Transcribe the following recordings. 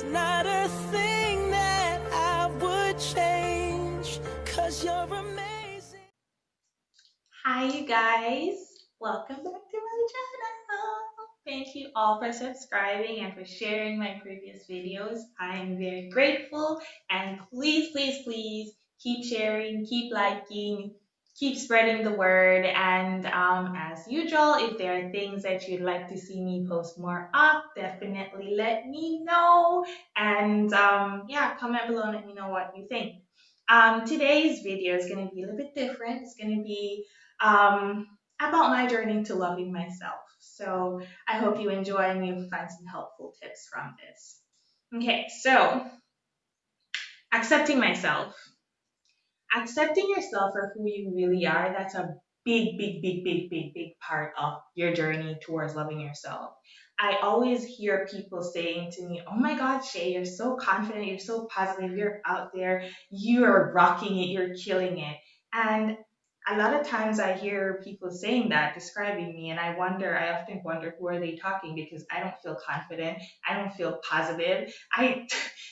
There's not a thing that I would change, 'cause you're amazing. Hi, you guys. Welcome back to my channel. Thank you all for subscribing and for sharing my previous videos. I am very grateful. And please, please, please keep sharing, keep liking, keep spreading the word. And as usual, if there are things that you'd like to see me post more of, definitely let me know. And yeah, comment below and let me know what you think. Today's video is going to be a little bit different. It's going to be um, about my journey to loving myself. So I hope you enjoy and you find some helpful tips from this. Okay, so accepting myself. Accepting yourself for who you really are, that's a big part of your journey towards loving yourself. I always hear people saying to me, "Oh my God, Shay, you're so confident, you're so positive, you're out there, you're rocking it, you're killing it." And a lot of times I hear people saying that, describing me, and I often wonder, who are they talking? Because I don't feel confident, I don't feel positive.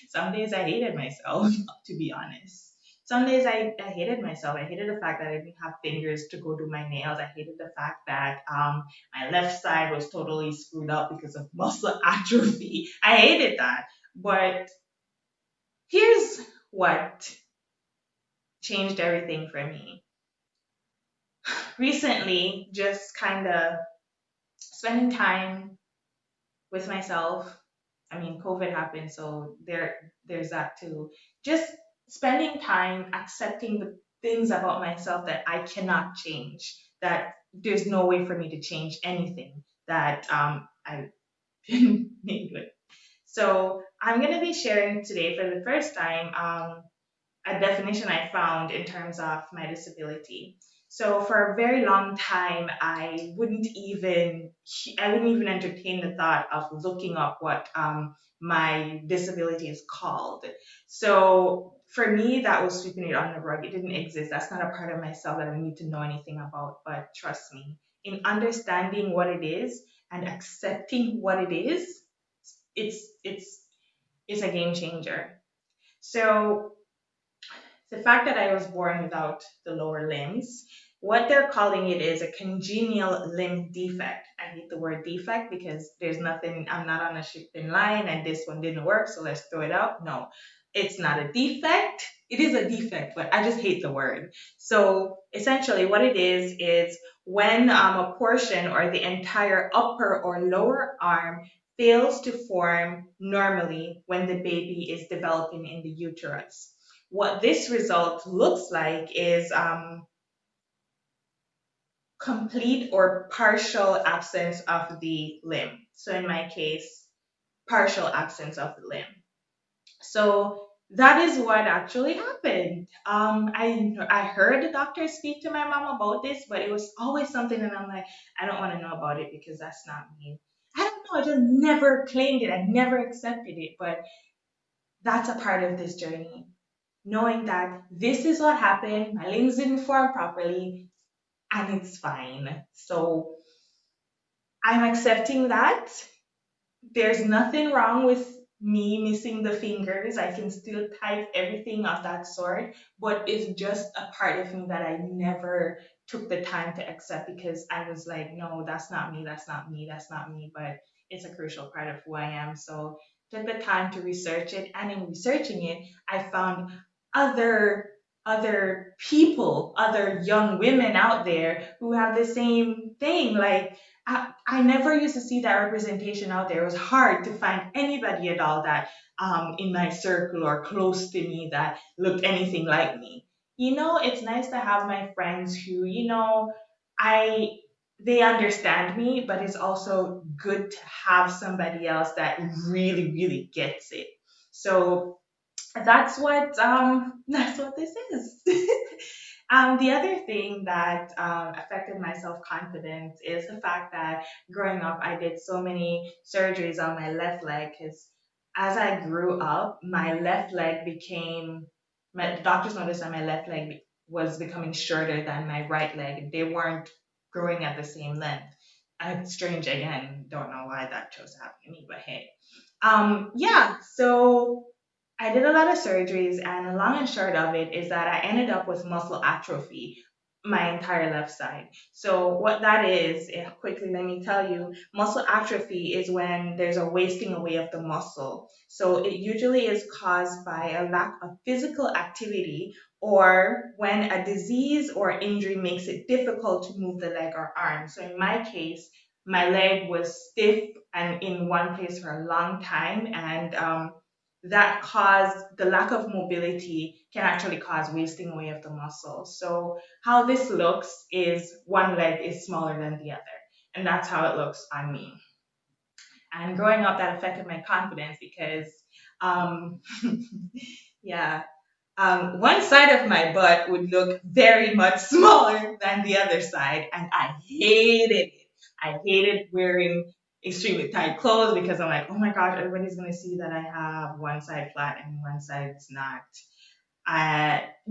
Some days I hated myself, to be honest. Some days I hated myself. I hated the fact that I didn't have fingers to go do my nails. I hated the fact that my left side was totally screwed up because of muscle atrophy. I hated that. But here's what changed everything for me. Recently, just kind of spending time with myself. I mean, COVID happened, so there's that too. Just spending time accepting the things about myself that I cannot change, that there's no way for me to change anything that I've been made with. So I'm gonna be sharing today for the first time a definition I found in terms of my disability. So for a very long time, I wouldn't even entertain the thought of looking up what my disability is called. So for me, that was sweeping it under the rug. It didn't exist. That's not a part of myself that I need to know anything about. But trust me, in understanding what it is and accepting what it is, it's a game changer. So the fact that I was born without the lower limbs, what they're calling it is a congenial limb defect. I hate the word defect because there's nothing, I'm not on a shipping line and this one didn't work, so let's throw it out. No, it's not a defect. It is a defect, but I just hate the word. So essentially, what it is when a portion or the entire upper or lower arm fails to form normally when the baby is developing in the uterus. What this result looks like is complete or partial absence of the limb. So in my case, partial absence of the limb. So that is what actually happened. I heard the doctor speak to my mom about this, but it was always something that I'm like, I don't want to know about it because that's not me. I don't know. I just never claimed it. I never accepted it. But that's a part of this journey, knowing that this is what happened, my limbs didn't form properly, and it's fine. So I'm accepting that. There's nothing wrong with me missing the fingers. I can still type everything of that sort, but it's just a part of me that I never took the time to accept because I was like, no, that's not me, that's not me, that's not me. But it's a crucial part of who I am. So took the time to research it, and in researching it, I found other people, other young women out there who have the same thing. Like I never used to see that representation out there. It was hard to find anybody at all that in my circle or close to me that looked anything like me. It's nice to have my friends who, I they understand me, but it's also good to have somebody else that really, really gets it. So that's what this is. The other thing that affected my self confidence is the fact that growing up, I did so many surgeries on my left leg because as I grew up, my left leg became, the doctors noticed that my left leg was becoming shorter than my right leg. They weren't growing at the same length. Strange again, don't know why that chose to happen to me, but hey. Yeah, so I did a lot of surgeries, and the long and short of it is that I ended up with muscle atrophy my entire left side. So, what that is, quickly let me tell you, muscle atrophy is when there's a wasting away of the muscle. So, it usually is caused by a lack of physical activity or when a disease or injury makes it difficult to move the leg or arm. So, in my case, my leg was stiff and in one place for a long time, and that caused the lack of mobility can actually cause wasting away of the muscle. So how this looks is one leg is smaller than the other, and that's how it looks on me. And growing up, that affected my confidence because um, yeah, one side of my butt would look very much smaller than the other side, and I hated it. I hated wearing extremely tight clothes because I'm like, oh my gosh, everybody's gonna see that I have one side flat and one side's not.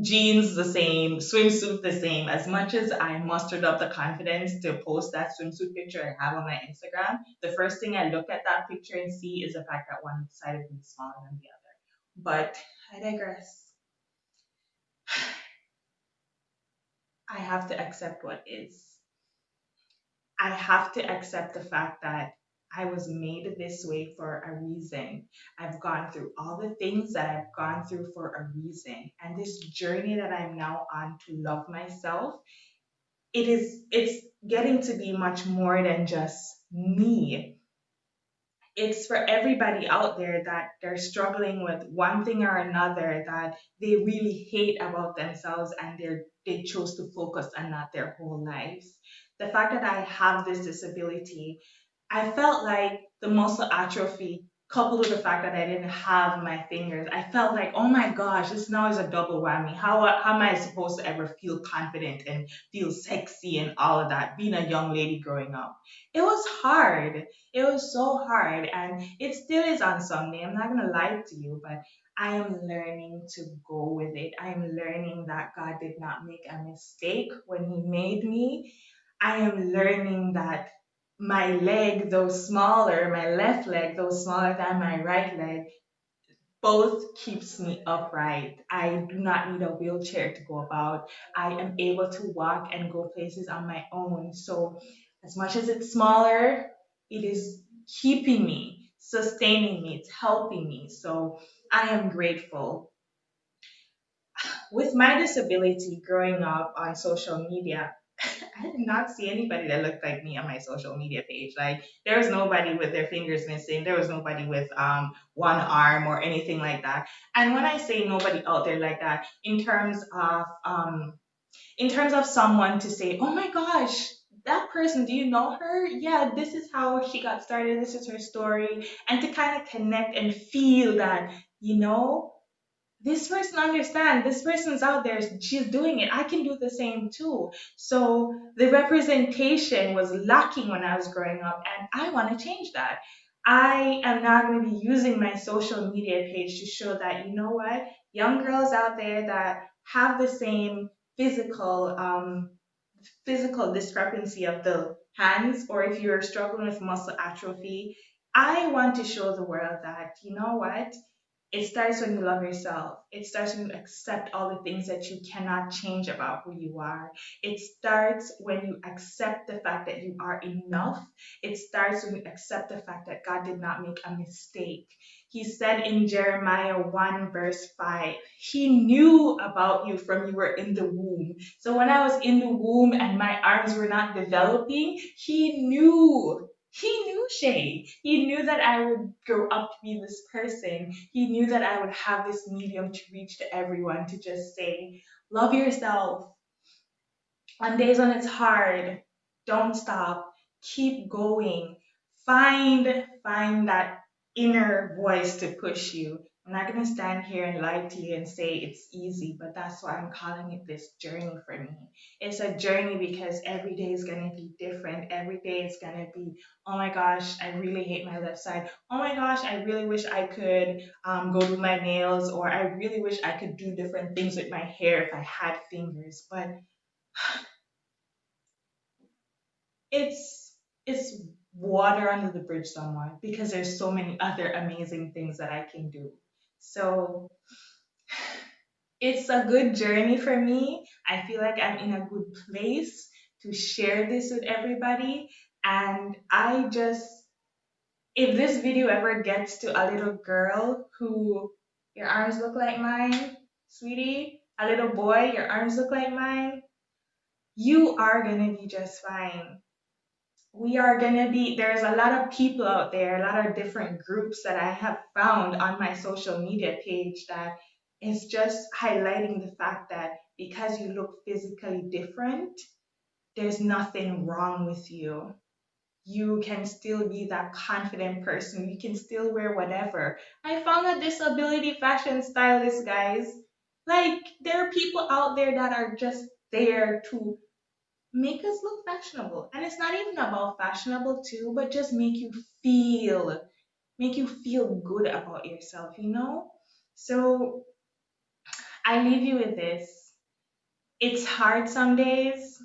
Jeans the same, swimsuit the same. As much as I mustered up the confidence to post that swimsuit picture I have on my Instagram, the first thing I look at that picture and see is the fact that one side of me is smaller than the other. But I digress. I have to accept what is. I have to accept the fact that I was made this way for a reason. I've gone through all the things that I've gone through for a reason. And this journey that I'm now on to love myself, it's getting to be much more than just me. It's for everybody out there that they're struggling with one thing or another that they really hate about themselves, and they chose to focus on that their whole lives. The fact that I have this disability, I felt like the muscle atrophy coupled with the fact that I didn't have my fingers, I felt like, oh my gosh, this now is a double whammy. How am I supposed to ever feel confident and feel sexy and all of that being a young lady growing up? It was hard. It was so hard, and it still is on Sunday. I'm not gonna lie to you, but I am learning to go with it. I am learning that God did not make a mistake when He made me. I am learning that my leg, though smaller, my left leg, though smaller than my right leg, both keeps me upright. I do not need a wheelchair to go about. I am able to walk and go places on my own. So, as much as it's smaller, it is keeping me, sustaining me, it's helping me. So, I am grateful. With my disability growing up on social media, I did not see anybody that looked like me on my social media page. Like there was nobody with their fingers missing. There was nobody with one arm or anything like that. And when I say nobody out there like that, in terms of someone to say, oh my gosh, that person, do you know her? Yeah, this is how she got started. This is her story, and to kind of connect and feel that you know this person understands, this person's out there, she's doing it, I can do the same too. So the representation was lacking when I was growing up, and I want to change that. I am now going to be using my social media page to show that, you know what, young girls out there that have the same physical physical discrepancy of the hands, or if you're struggling with muscle atrophy, I want to show the world that, you know what, it starts when you love yourself. It starts when you accept all the things that you cannot change about who you are. It starts when you accept the fact that you are enough. It starts when you accept the fact that God did not make a mistake. He said in Jeremiah 1, verse 5, He knew about you from you were in the womb. So when I was in the womb and my arms were not developing, He knew. He knew Shay. He knew that I would grow up to be this person. He knew that I would have this medium to reach to everyone to just say, love yourself. On days when it's hard, don't stop. Keep going. Find that inner voice to push you. I'm not gonna stand here and lie to you and say it's easy, but that's why I'm calling it this journey for me. It's a journey because every day is gonna be different. Every day is gonna be, oh my gosh, I really hate my left side. Oh my gosh, I really wish I could go do my nails, or I really wish I could do different things with my hair if I had fingers. But it's water under the bridge somewhat because there's so many other amazing things that I can do. So it's a good journey for me. I feel like I'm in a good place to share this with everybody. And I just, if this video ever gets to a little girl who, your arms look like mine, sweetie, a little boy, your arms look like mine, you are gonna be just fine. We are gonna be, there's a lot of people out there, a lot of different groups that I have found on my social media page that is just highlighting the fact that because you look physically different, there's nothing wrong with you. You can still be that confident person. You can still wear whatever. I found a disability fashion stylist, guys. Like, there are people out there that are just there to make us look fashionable. And it's not even about fashionable too, but just make you feel good about yourself, you know? So I leave you with this. It's hard some days,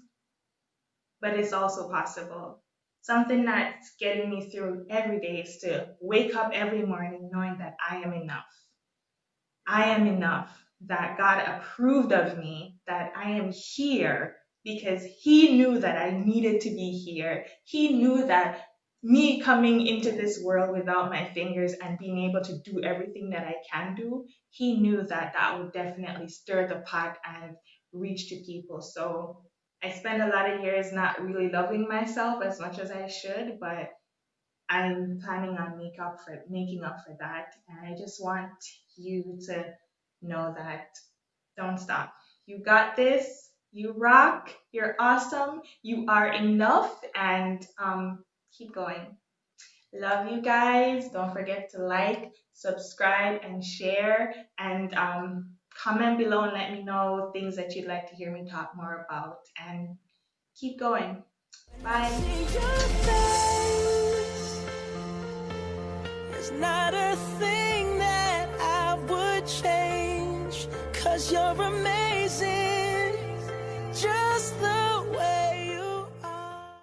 but it's also possible. Something that's getting me through every day is to wake up every morning knowing that I am enough. I am enough, that God approved of me, that I am here because He knew that I needed to be here. He knew that me coming into this world without my fingers and being able to do everything that I can do, He knew that that would definitely stir the pot and reach to people. So I spent a lot of years not really loving myself as much as I should, but I'm planning on making up for that. And I just want you to know that don't stop. You got this. You rock. You're awesome. You are enough. And keep going. Love you guys. Don't forget to like, subscribe, and share. And comment below and let me know things that you'd like to hear me talk more about. And keep going. Bye. See your face. There's not a thing that I would change, 'cause you're amazing.